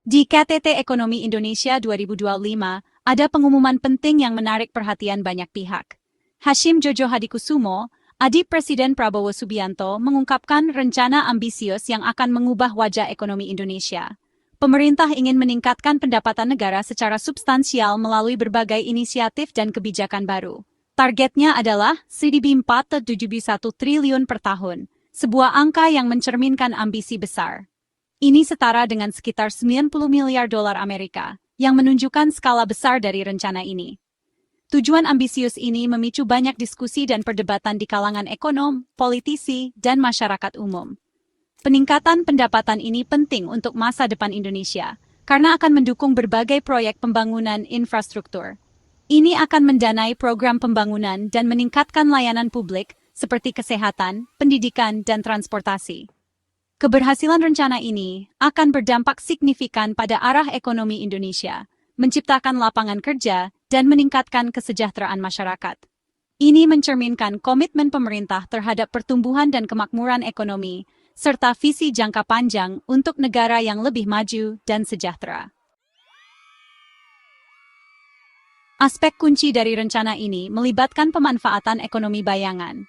Di KTT Ekonomi Indonesia 2025, ada pengumuman penting yang menarik perhatian banyak pihak. Hashim Jojo Hadikusumo, adik Presiden Prabowo Subianto, mengungkapkan rencana ambisius yang akan mengubah wajah ekonomi Indonesia. Pemerintah ingin meningkatkan pendapatan negara secara substansial melalui berbagai inisiatif dan kebijakan baru. Targetnya adalah CDB 4,71 triliun per tahun, sebuah angka yang mencerminkan ambisi besar. Ini setara dengan sekitar 90 miliar dolar Amerika, yang menunjukkan skala besar dari rencana ini. Tujuan ambisius ini memicu banyak diskusi dan perdebatan di kalangan ekonom, politisi, dan masyarakat umum. Peningkatan pendapatan ini penting untuk masa depan Indonesia, karena akan mendukung berbagai proyek pembangunan infrastruktur. Ini akan mendanai program pembangunan dan meningkatkan layanan publik seperti kesehatan, pendidikan, dan transportasi. Keberhasilan rencana ini akan berdampak signifikan pada arah ekonomi Indonesia, menciptakan lapangan kerja, dan meningkatkan kesejahteraan masyarakat. Ini mencerminkan komitmen pemerintah terhadap pertumbuhan dan kemakmuran ekonomi, serta visi jangka panjang untuk negara yang lebih maju dan sejahtera. Aspek kunci dari rencana ini melibatkan pemanfaatan ekonomi bayangan.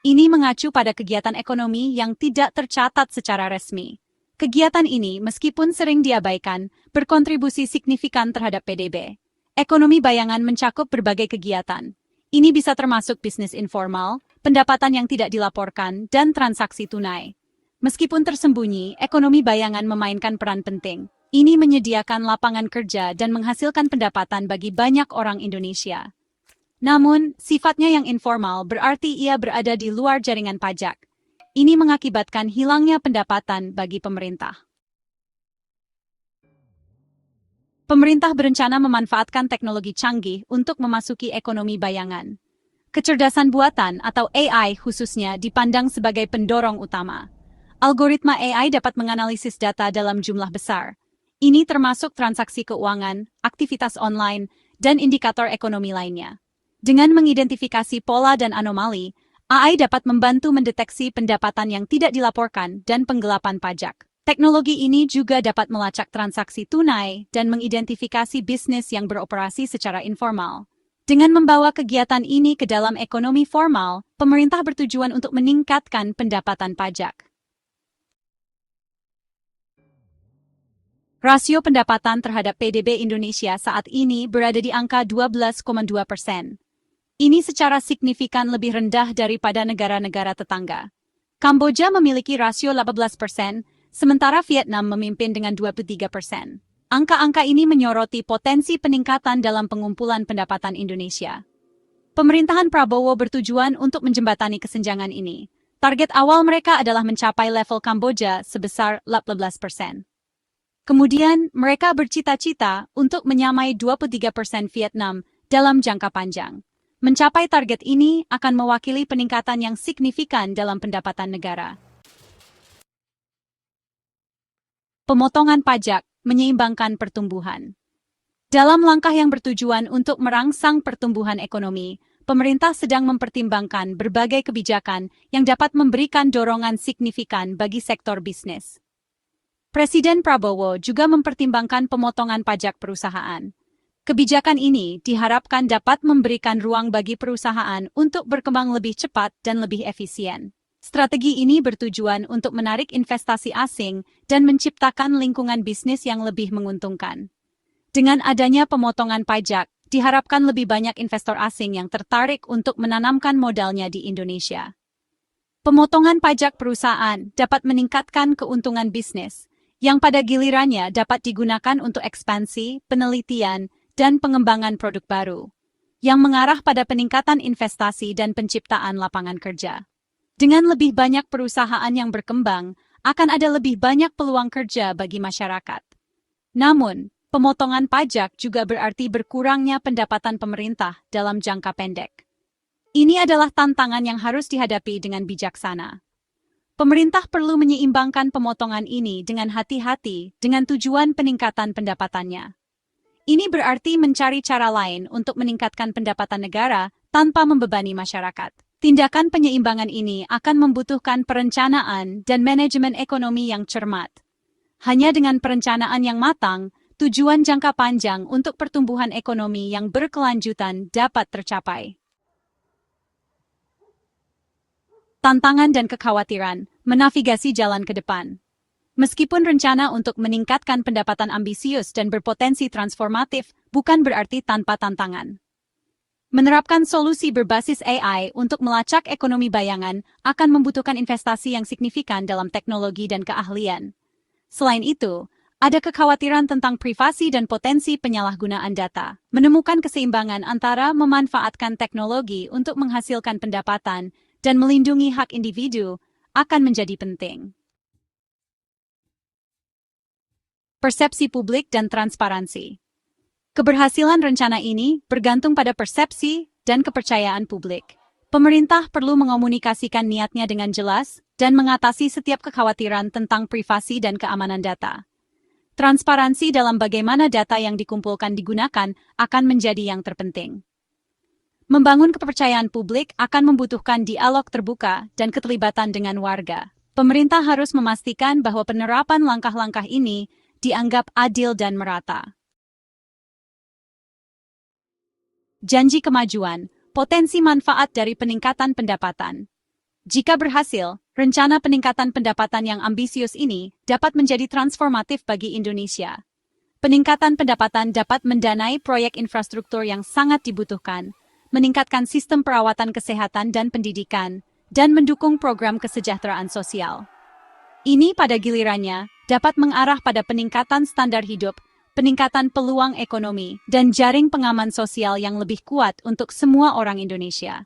Ini mengacu pada kegiatan ekonomi yang tidak tercatat secara resmi. Kegiatan ini, meskipun sering diabaikan, berkontribusi signifikan terhadap PDB. Ekonomi bayangan mencakup berbagai kegiatan. Ini bisa termasuk bisnis informal, pendapatan yang tidak dilaporkan, dan transaksi tunai. Meskipun tersembunyi, ekonomi bayangan memainkan peran penting. Ini menyediakan lapangan kerja dan menghasilkan pendapatan bagi banyak orang Indonesia. Namun, sifatnya yang informal berarti ia berada di luar jaringan pajak. Ini mengakibatkan hilangnya pendapatan bagi pemerintah. Pemerintah berencana memanfaatkan teknologi canggih untuk memasuki ekonomi bayangan. Kecerdasan buatan atau AI khususnya dipandang sebagai pendorong utama. Algoritma AI dapat menganalisis data dalam jumlah besar. Ini termasuk transaksi keuangan, aktivitas online, dan indikator ekonomi lainnya. Dengan mengidentifikasi pola dan anomali, AI dapat membantu mendeteksi pendapatan yang tidak dilaporkan dan penggelapan pajak. Teknologi ini juga dapat melacak transaksi tunai dan mengidentifikasi bisnis yang beroperasi secara informal. Dengan membawa kegiatan ini ke dalam ekonomi formal, pemerintah bertujuan untuk meningkatkan pendapatan pajak. Rasio pendapatan terhadap PDB Indonesia saat ini berada di angka 12,2%. Ini secara signifikan lebih rendah daripada negara-negara tetangga. Kamboja memiliki rasio 18%, sementara Vietnam memimpin dengan 23%. Angka-angka ini menyoroti potensi peningkatan dalam pengumpulan pendapatan Indonesia. Pemerintahan Prabowo bertujuan untuk menjembatani kesenjangan ini. Target awal mereka adalah mencapai level Kamboja sebesar 18%. Kemudian, mereka bercita-cita untuk menyamai 23% Vietnam dalam jangka panjang. Mencapai target ini akan mewakili peningkatan yang signifikan dalam pendapatan negara. Pemotongan pajak menyeimbangkan pertumbuhan. Dalam langkah yang bertujuan untuk merangsang pertumbuhan ekonomi, pemerintah sedang mempertimbangkan berbagai kebijakan yang dapat memberikan dorongan signifikan bagi sektor bisnis. Presiden Prabowo juga mempertimbangkan pemotongan pajak perusahaan. Kebijakan ini diharapkan dapat memberikan ruang bagi perusahaan untuk berkembang lebih cepat dan lebih efisien. Strategi ini bertujuan untuk menarik investasi asing dan menciptakan lingkungan bisnis yang lebih menguntungkan. Dengan adanya pemotongan pajak, diharapkan lebih banyak investor asing yang tertarik untuk menanamkan modalnya di Indonesia. Pemotongan pajak perusahaan dapat meningkatkan keuntungan bisnis, yang pada gilirannya dapat digunakan untuk ekspansi, penelitian, dan pengembangan produk baru, yang mengarah pada peningkatan investasi dan penciptaan lapangan kerja. Dengan lebih banyak perusahaan yang berkembang, akan ada lebih banyak peluang kerja bagi masyarakat. Namun, pemotongan pajak juga berarti berkurangnya pendapatan pemerintah dalam jangka pendek. Ini adalah tantangan yang harus dihadapi dengan bijaksana. Pemerintah perlu menyeimbangkan pemotongan ini dengan hati-hati dengan tujuan peningkatan pendapatannya. Ini berarti mencari cara lain untuk meningkatkan pendapatan negara tanpa membebani masyarakat. Tindakan penyeimbangan ini akan membutuhkan perencanaan dan manajemen ekonomi yang cermat. Hanya dengan perencanaan yang matang, tujuan jangka panjang untuk pertumbuhan ekonomi yang berkelanjutan dapat tercapai. Tantangan dan kekhawatiran, menavigasi jalan ke depan. Meskipun rencana untuk meningkatkan pendapatan ambisius dan berpotensi transformatif, bukan berarti tanpa tantangan. Menerapkan solusi berbasis AI untuk melacak ekonomi bayangan akan membutuhkan investasi yang signifikan dalam teknologi dan keahlian. Selain itu, ada kekhawatiran tentang privasi dan potensi penyalahgunaan data. Menemukan keseimbangan antara memanfaatkan teknologi untuk menghasilkan pendapatan dan melindungi hak individu akan menjadi penting. Persepsi publik dan transparansi. Keberhasilan rencana ini bergantung pada persepsi dan kepercayaan publik. Pemerintah perlu mengomunikasikan niatnya dengan jelas dan mengatasi setiap kekhawatiran tentang privasi dan keamanan data. Transparansi dalam bagaimana data yang dikumpulkan digunakan akan menjadi yang terpenting. Membangun kepercayaan publik akan membutuhkan dialog terbuka dan keterlibatan dengan warga. Pemerintah harus memastikan bahwa penerapan langkah-langkah ini dianggap adil dan merata. Janji kemajuan, potensi manfaat dari peningkatan pendapatan. Jika berhasil, rencana peningkatan pendapatan yang ambisius ini dapat menjadi transformatif bagi Indonesia. Peningkatan pendapatan dapat mendanai proyek infrastruktur yang sangat dibutuhkan, meningkatkan sistem perawatan kesehatan dan pendidikan, dan mendukung program kesejahteraan sosial. Ini pada gilirannya dapat mengarah pada peningkatan standar hidup, peningkatan peluang ekonomi, dan jaring pengaman sosial yang lebih kuat untuk semua orang Indonesia.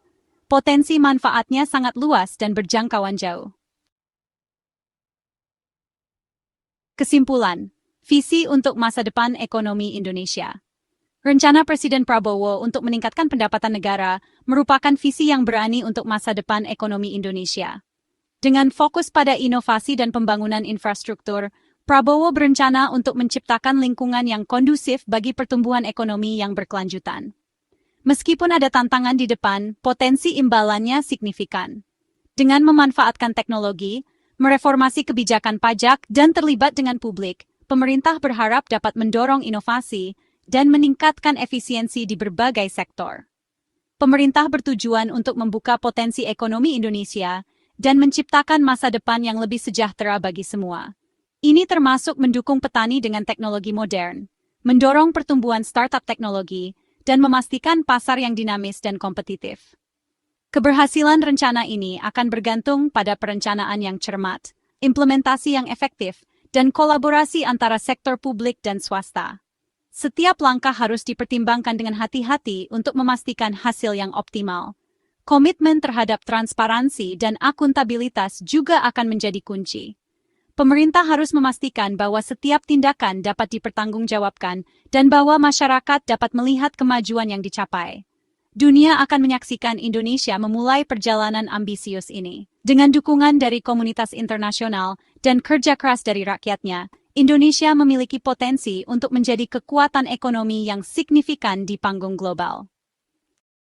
Potensi manfaatnya sangat luas dan berjangkauan jauh. Kesimpulan, visi untuk masa depan ekonomi Indonesia. Rencana Presiden Prabowo untuk meningkatkan pendapatan negara merupakan visi yang berani untuk masa depan ekonomi Indonesia. Dengan fokus pada inovasi dan pembangunan infrastruktur, Prabowo berencana untuk menciptakan lingkungan yang kondusif bagi pertumbuhan ekonomi yang berkelanjutan. Meskipun ada tantangan di depan, potensi imbalannya signifikan. Dengan memanfaatkan teknologi, mereformasi kebijakan pajak, dan terlibat dengan publik, pemerintah berharap dapat mendorong inovasi dan meningkatkan efisiensi di berbagai sektor. Pemerintah bertujuan untuk membuka potensi ekonomi Indonesia dan menciptakan masa depan yang lebih sejahtera bagi semua. Ini termasuk mendukung petani dengan teknologi modern, mendorong pertumbuhan startup teknologi, dan memastikan pasar yang dinamis dan kompetitif. Keberhasilan rencana ini akan bergantung pada perencanaan yang cermat, implementasi yang efektif, dan kolaborasi antara sektor publik dan swasta. Setiap langkah harus dipertimbangkan dengan hati-hati untuk memastikan hasil yang optimal. Komitmen terhadap transparansi dan akuntabilitas juga akan menjadi kunci. Pemerintah harus memastikan bahwa setiap tindakan dapat dipertanggungjawabkan dan bahwa masyarakat dapat melihat kemajuan yang dicapai. Dunia akan menyaksikan Indonesia memulai perjalanan ambisius ini. Dengan dukungan dari komunitas internasional dan kerja keras dari rakyatnya, Indonesia memiliki potensi untuk menjadi kekuatan ekonomi yang signifikan di panggung global.